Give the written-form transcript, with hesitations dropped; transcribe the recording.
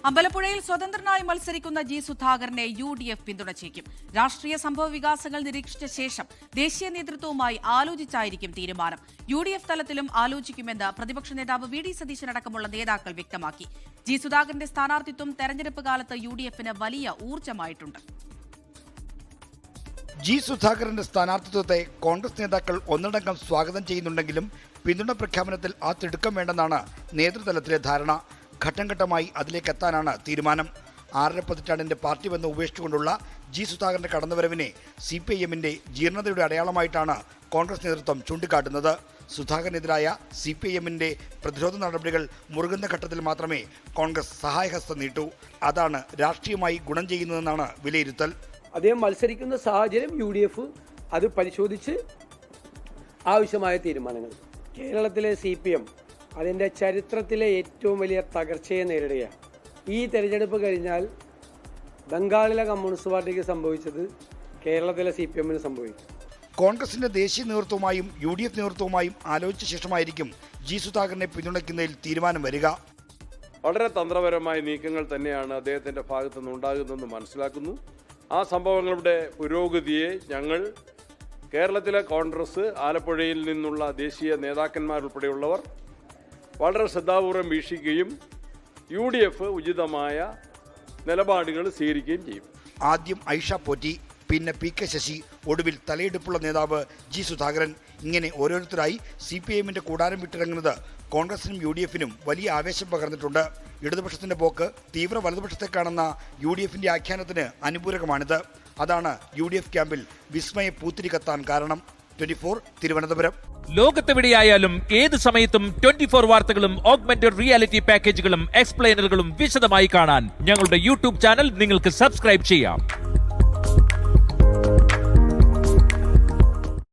അമ്പലപ്പുഴയിൽ സ്വതന്ത്രനായി മത്സരിക്കുന്ന ജി സുധാകരനെ UDF പിന്തുണച്ചേക്കും. രാഷ്ട്രീയ സംഭവ വികാസങ്ങൾ നിരീക്ഷിച്ച ശേഷം ദേശീയ നേതൃത്വവുമായി ആലോചിച്ചായിരിക്കും തീരുമാനം. UDF തലത്തിലും ആലോചിക്കുമെന്ന് പ്രതിപക്ഷ നേതാവ് VD സതീശനടക്കമുള്ള നേതാക്കൾ വ്യക്തമാക്കി. ജി സുധാകരന്റെ സ്ഥാനാർത്ഥിത്വം തെരഞ്ഞെടുപ്പ് കാലത്ത് UDFന് വലിയ ഊർജ്ജമായിട്ടുണ്ട്. ജി സുധാകരന്റെ സ്ഥാനാർത്ഥിത്വത്തെ കോൺഗ്രസ് നേതാക്കൾ ഒന്നടങ്കം സ്വാഗതം ചെയ്യുന്നുണ്ടെങ്കിലും പിന്തുണ പ്രഖ്യാപനത്തിൽ ആ തിടുക്കം വേണ്ടെന്നാണ് നേതൃതലത്തിലെ ധാരണ. ഘട്ടം ഘട്ടമായി അതിലേക്ക് എത്താനാണ് തീരുമാനം. 6.5 പതിറ്റാണ്ടിന്റെ പാർട്ടി ബന്ധം ഉപേക്ഷിച്ചുകൊണ്ടുള്ള ജി സുധാകരന്റെ കടന്നുവരവിനെ CPIMന്റെ ജീർണതയുടെ അടയാളമായിട്ടാണ് കോൺഗ്രസ് നേതൃത്വം ചൂണ്ടിക്കാട്ടുന്നത്. സുധാകരനെതിരായ CPIMന്റെ പ്രതിരോധ നടപടികൾ മുറുകുന്ന ഘട്ടത്തിൽ മാത്രമേ കോൺഗ്രസ് സഹായഹസ്തം നീട്ടൂ. അതാണ് രാഷ്ട്രീയമായി ഗുണം ചെയ്യുന്നതെന്നാണ് വിലയിരുത്തൽ. അദ്ദേഹം മത്സരിക്കുന്ന സാഹചര്യം UDF അത് പരിശോധിച്ച് ആവശ്യമായ തീരുമാനങ്ങൾ. കേരളത്തിലെ CPM അതിൻ്റെ ചരിത്രത്തിലെ ഏറ്റവും വലിയ തകർച്ചയെ നേരിടുകയാണ്. ഈ തെരഞ്ഞെടുപ്പ് കഴിഞ്ഞാൽ ബംഗാളിലെ കമ്മ്യൂണിസ്റ്റ് പാർട്ടിക്ക് സംഭവിച്ചത് കേരളത്തിലെ CPMന് സംഭവിക്കും. കോൺഗ്രസിന്റെ ദേശീയ നേതൃത്വവുമായും UDF നേതൃത്വവുമായും ആലോചിച്ച ശേഷമായിരിക്കും ജി സുധാകരനെ പിന്തുണയ്ക്കുന്നതിൽ തീരുമാനം വരിക. വളരെ തന്ത്രപരമായ നീക്കങ്ങൾ തന്നെയാണ് അദ്ദേഹത്തിൻ്റെ ഭാഗത്തു നിന്നുണ്ടാകുന്നതെന്ന് മനസ്സിലാക്കുന്നു. ആ സംഭവങ്ങളുടെ പുരോഗതിയെ ഞങ്ങൾ കേരളത്തിലെ കോൺഗ്രസ്, ആലപ്പുഴയിൽ നിന്നുള്ള ദേശീയ നേതാക്കന്മാരുൾപ്പെടെയുള്ളവർ വളരെ ശ്രദ്ധാപൂർവം വീക്ഷിക്കുകയും UDF ഉചിതമായ നിലപാടുകൾ സ്വീകരിക്കുകയും ചെയ്യും. ആദ്യം ഐഷ പോറ്റി, പിന്നെ PK ശശി, ഒടുവിൽ തലയെടുപ്പുള്ള നേതാവ് ജി സുധാകരൻ. ഇങ്ങനെ ഓരോരുത്തരായി CPIMന്റെ കൂടാരം വിട്ടിറങ്ങുന്നത് കോൺഗ്രസിനും UDFനും വലിയ ആവേശം പകർന്നിട്ടുണ്ട്. ഇടതുപക്ഷത്തിന്റെ പോക്ക് തീവ്ര വലതുപക്ഷത്തെ കാണുന്ന UDFന്റെ ആഖ്യാനത്തിന് അനുപൂരകമാണിത്. അതാണ് UDF ക്യാമ്പിൽ വിസ്മയ പൂത്തിരി കത്താൻ കാരണം. 24 തിരുവനന്തപുരം. ലോകത്തെവിടെയായാലും ഏത് സമയത്തും 24 വാർത്തകളും ഓഗ്മെന്റഡ് റിയാലിറ്റി പാക്കേജുകളും എക്സ്പ്ലെയിനറുകളും വിശദമായി കാണാൻ ഞങ്ങളുടെ YouTube ചാനൽ നിങ്ങൾക്ക് സബ്സ്ക്രൈബ് ചെയ്യാം.